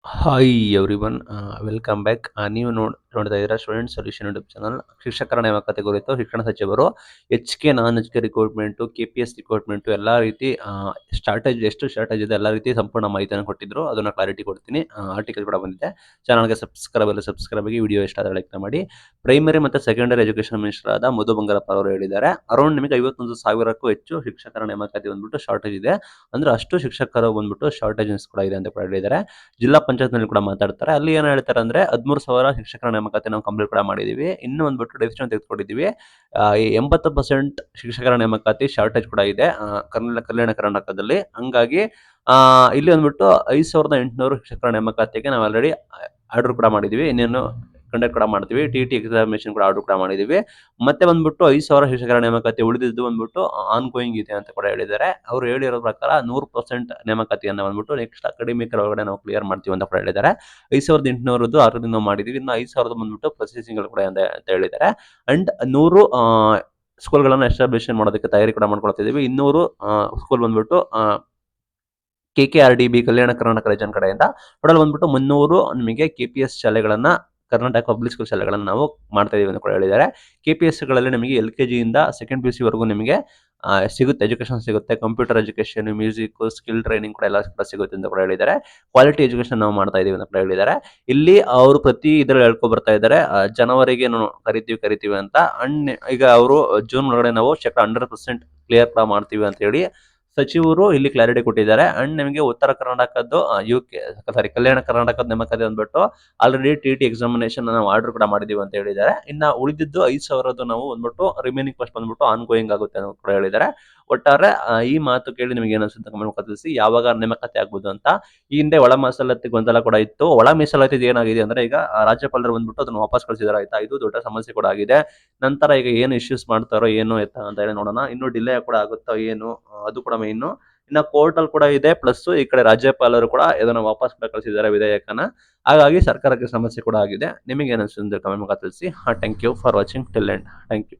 Hi everyone welcome back. ನೀವು ನೋಡ್ತಾ ಇದ್ದೀರಾ ಸ್ಟೂಡೆಂಟ್ ಸೊಲ್ಯೂಷನ್ ಯೂಟ್ಯೂಬ್ ಚಾನಲ್. ಶಿಕ್ಷಕರ ನೇಮಕಾತಿ ಕುರಿತು ಶಿಕ್ಷಣ ಸಚಿವರು H K non H K recruitment K P S recruitment ಎಲ್ಲ ರೀತಿ ಎಷ್ಟು ಸ್ಟಾರ್ಟೇಜ್ ಇದೆ ಎಲ್ಲ ರೀತಿ ಸಂಪೂರ್ಣ ಮಾಹಿತಿಯನ್ನು ಕೊಟ್ಟಿದ್ರು. ಅದನ್ನು ಕ್ಲಾರಿಟಿ ಕೊಡ್ತೀನಿ. ಆರ್ಟಿಕಲ್ ಕೂಡ ಬಂದಿದೆ. ಚಾನಲ್ಗೆ ಸಬ್ಸ್ಕ್ರೈಬ್ ಆಗಿ ವಿಡಿಯೋ ಇಷ್ಟ ಆದರೆ ಲೈಕ್ ಮಾಡಿ. ಪ್ರೈಮರಿ ಮತ್ತು ಸೆಕೆಂಡರಿ ಎಜುಕೇಷನ್ ಮಿನಿಸ್ಟರ್ ಆದ ಮಧು ಬಂಗಾರಪ್ಪ ಅವರು ಹೇಳಿದ್ದಾರೆ, ಅರೌಂಡ್ ನಿಮಗೆ 51,000ಕ್ಕೂ ಹೆಚ್ಚು ಶಿಕ್ಷಕರ ನೇಮಕಾತಿ ಬಂದ್ಬಿಟ್ಟು ಶಾರ್ಟೇಜ್ ಇದೆ. ಅಂದ್ರೆ ಅಷ್ಟು ಶಿಕ್ಷಕರು ಬಂದ್ಬಿಟ್ಟು ಶಾರ್ಟೇಜಸ್ ಕೂಡ ಇದೆ ಅಂತ ಕೂಡ ಹೇಳಿದ್ದಾರೆ. ಜಿಲ್ಲಾ ಪಂಚಾಯತ್ನಲ್ಲಿ ಕೂಡ ಮಾತಾಡ್ತಾರೆ. ಅಲ್ಲಿ ಏನು ಹೇಳ್ತಾರೆ ಅಂದ್ರೆ 13,000 ಶಿಕ್ಷಕರ ನೇಮಕಾತಿ ನಾವು ಕಂಪ್ಲೀಟ್ ಕೂಡ ಮಾಡಿದೀವಿ. ಇನ್ನೂ ಬಂದ್ಬಿಟ್ಟು ಡೆಸಿಷನ್ ತೆಗೆದುಕೊಂಡಿದ್ದೀವಿ. 80% ಶಿಕ್ಷಕರ ನೇಮಕಾತಿ ಶಾರ್ಟೇಜ್ ಕೂಡ ಇದೆ ಕಲ್ಯಾಣ ಕರ್ನಾಟಕದಲ್ಲಿ. ಹಂಗಾಗಿ ಇಲ್ಲಿ ಬಂದ್ಬಿಟ್ಟು 5,800 ಶಿಕ್ಷಕರ ನೇಮಕಾತಿಗೆ ನಾವು ಆಲ್ರೆಡಿ ಆರ್ಡರ್ ಕೂಡ ಮಾಡಿದೀವಿ. ಇನ್ನೇನು ಕಂಡಕ್ಟ್ ಕೂಡ ಮಾಡ್ತೀವಿ. ಟಿ ಎಕ್ಸಾಮಿನೇಷನ್ ಕೂಡ ಆರ್ಡರ್ ಕೂಡ ಮಾಡಿದೀವಿ. ಮತ್ತೆ ಬಂದ್ಬಿಟ್ಟು 5,000 ಶಿಕ್ಷಕರ ನೇಮಕಾತಿ ಉಳಿದಿದ್ದು ಬಂದ್ಬಿಟ್ಟು ಆನ್ ಗೋಯಿಂಗ್ ಇದೆ ಅಂತ ಕೂಡ ಹೇಳಿದ್ದಾರೆ. ಅವರು ಹೇಳಿರೋ ಪ್ರಕಾರ 100% ನೇಮಕಾತಿಯನ್ನು ಬಂದ್ಬಿಟ್ಟು ನೆಕ್ಸ್ಟ್ ಅಕಾಡೆಮಿಕ್ ಒಳಗಡೆ ನಾವು ಕ್ಲಿಯರ್ ಮಾಡ್ತೀವಿ ಅಂತ ಕೂಡ ಹೇಳಿದ್ದಾರೆ. 5,800 ಆಲ್ರೆಡಿ ನಾವು ಮಾಡಿದೀವಿ. ಇನ್ನು 5,000 ಬಂದ್ಬಿಟ್ಟು ಪ್ರೊಸೆಸಿಂಗ್ ಕೂಡ ಅಂತ ಹೇಳಿದ್ದಾರೆ. ಅಂಡ್ 100 ಸ್ಕೂಲ್ಗಳನ್ನು ಎಸ್ಟಾಬ್ಲಿಷನ್ ಮಾಡೋದಕ್ಕೆ ತಯಾರಿ ಕೂಡ ಮಾಡ್ಕೊಳ್ತಿದ್ದೀವಿ. 200 ಸ್ಕೂಲ್ ಬಂದ್ಬಿಟ್ಟು KKRDB ಕಲ್ಯಾಣ ಕರ್ನಾಟಕ ರೀಜನ್ ಕಡೆಯಿಂದ ಟೋಟಲ್ ಬಂದ್ಬಿಟ್ಟು 300 ನಿಮಗೆ KPS ಶಾಲೆಗಳನ್ನ, ಕರ್ನಾಟಕ ಪಬ್ಲಿಕ್ ಸ್ಕೂಲ್ ಶಾಲೆಗಳನ್ನ ನಾವು ಮಾಡ್ತಾ ಇದೀವಿ ಅಂತ ಕೂಡ ಹೇಳಿದ್ದಾರೆ. KPSಗಳಲ್ಲಿ ನಿಮಗೆ LKG ಇಂದ ಸೆಕೆಂಡ್ PUC ವರೆಗೂ ನಿಮಗೆ ಸಿಗುತ್ತೆ, ಎಜುಕೇಶನ್ ಸಿಗುತ್ತೆ. Computer education, music, skill training ಕೂಡ ಎಲ್ಲ ಕೂಡ ಸಿಗುತ್ತೆ ಅಂತ ಕೂಡ ಹೇಳಿದ್ದಾರೆ. ಕ್ವಾಲಿಟಿ ಎಜುಕೇಶನ್ ನಾವು ಮಾಡ್ತಾ ಇದೀವಿ ಅಂತ ಕೂಡ ಹೇಳಿದ್ದಾರೆ. ಇಲ್ಲಿ ಅವರು ಪ್ರತಿ ಇದ್ರಲ್ಲಿ ಹೇಳ್ಕೊ ಬರ್ತಾ ಇದ್ದಾರೆ, ಜನವರಿಗೆ ಕರಿತೀವಿ ಅಂತ. ಅಂಡ್ ಈಗ ಅವರು ಜೂನ್ ಒಳಗಡೆ ನಾವು 100% ಕ್ಲಿಯರ್ ಕೂಡ ಮಾಡ್ತೀವಿ ಅಂತ ಹೇಳಿ ಸಚಿವರು ಇಲ್ಲಿ ಕ್ಲಾರಿಟಿ ಕೊಟ್ಟಿದ್ದಾರೆ. ಅಂಡ್ ನಿಮಗೆ ಉತ್ತರ ಕರ್ನಾಟಕದ್ದು ಕಲ್ಯಾಣ ಕರ್ನಾಟಕದ ನೇಮಕಾತಿ ಬಂದ್ಬಿಟ್ಟು ಆಲ್ರೆಡಿ TT ಎಕ್ಸಾಮಿನೇಷನ್ ನಾವು ಆರ್ಡರ್ ಕೂಡ ಮಾಡಿದೀವಿ ಅಂತ ಹೇಳಿದ್ದಾರೆ. ಇನ್ನ ಉಳಿದಿದ್ದು 5,000 ನಾವು ಬಂದ್ಬಿಟ್ಟು ರಿಮೈನಿಂಗ್ ಫಸ್ಟ್ ಬಂದ್ಬಿಟ್ಟು ಆನ್ ಗೋಯಿಂಗ್ ಆಗುತ್ತೆ ಅಂತ ಕೂಡ ಹೇಳಿದ್ದಾರೆ. ಒಟ್ಟಾರೆ ಈ ಮಾತು ಕೇಳಿ ನಿಮಗೆ ಏನು ಅನ್ಸುತ್ತೆ ಕಮೆಂಟ್ ತಿಳಿಸಿ. ಯಾವಾಗ ನೇಮಕಾತಿ ಆಗ್ಬೋದು ಅಂತ. ಈ ಹಿಂದೆ ಒಳ ಮೀಸಲಾತಿ ಗೊಂದಲ ಕೂಡ ಇತ್ತು. ಒಳ ಮೀಸಲಾತಿ ಏನಾಗಿದೆ ಅಂದ್ರೆ ಈಗ ರಾಜ್ಯಪಾಲರು ಬಂದ್ಬಿಟ್ಟು ಅದನ್ನು ವಾಪಸ್ ಕಳಿಸಿದಾರೆ. ಆಯ್ತಾ, ಇದು ದೊಡ್ಡ ಸಮಸ್ಯೆ ಕೂಡ ಆಗಿದೆ. ನಂತರ ಈಗ ಏನು ಇಶ್ಯೂಸ್ ಮಾಡ್ತಾರೋ ಏನು ಎತ್ತ ಅಂತ ಹೇಳಿ ನೋಡೋಣ. ಇನ್ನು ಡಿಲೇ ಕೂಡ ಆಗುತ್ತೋ ಏನು, ಅದು ಕೂಡ ಮೇನ್. ಇನ್ನ ಕೋರ್ಟ್ ಅಲ್ಲಿ ಕೂಡ ಇದೆ. ಪ್ಲಸ್ ಈ ಕಡೆ ರಾಜ್ಯಪಾಲರು ಕೂಡ ಇದನ್ನ ವಾಪಸ್ ಕಳಿಸಿದ್ದಾರೆ ವಿಧೇಯಕನ. ಹಾಗಾಗಿ ಸರ್ಕಾರಕ್ಕೆ ಸಮಸ್ಯೆ ಕೂಡ ಆಗಿದೆ. ನಿಮಗೆ ಏನು ಅನಿಸುತ್ತೆ ಕಮೆಂಟ್ ತಿಳಿಸಿ. Thank you for watching till end. Thank you.